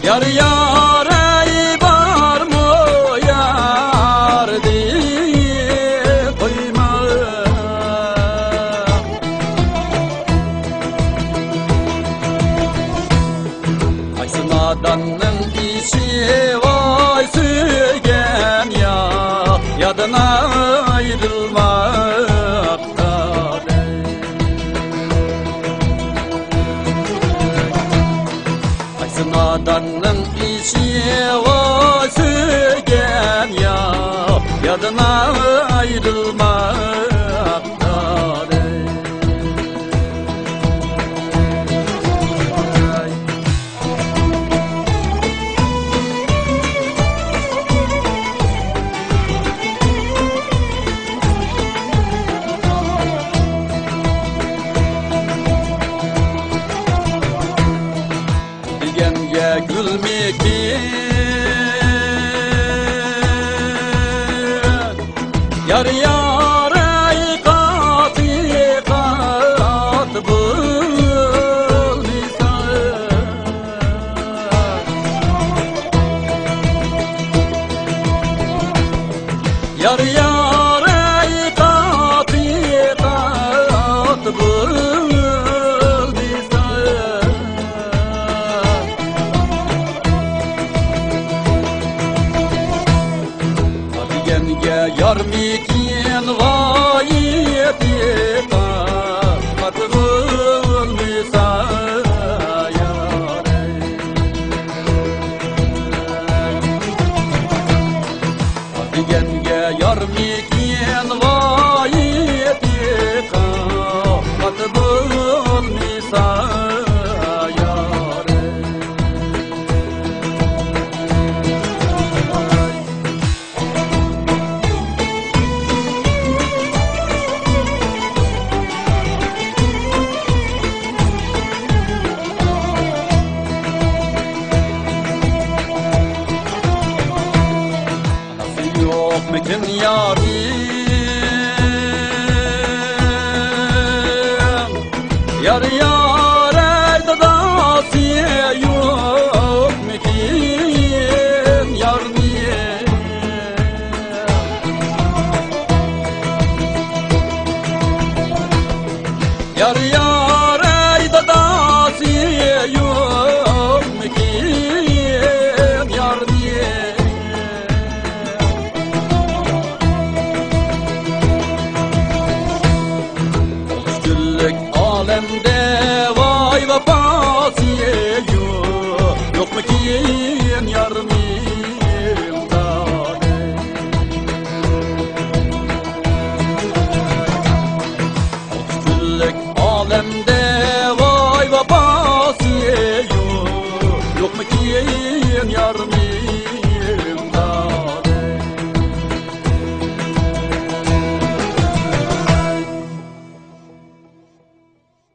Yar yar ey var mı yar diye koyma. Aysun adanın işi vay sügen ya, yadına ayrılmakta. Aysun adanın işi vay sügen ya, yadına ayrılmakta. Genge gülmekin yar yar ey kati kat bul lisan. Yar yar ey kati kat bul yar mikin vayeti katıl misaya. Hadi genge yar mikin vayeti katıl misaya. Yok mekin yarim, yar yar erde dasiye yok mekin yar niye. Yar yar erde dasiye yok mekin yar niye. Alemde vay vefasiye yok mu kim yarımda. Küllük alemde vay vefasiye yok mu kim yarımda.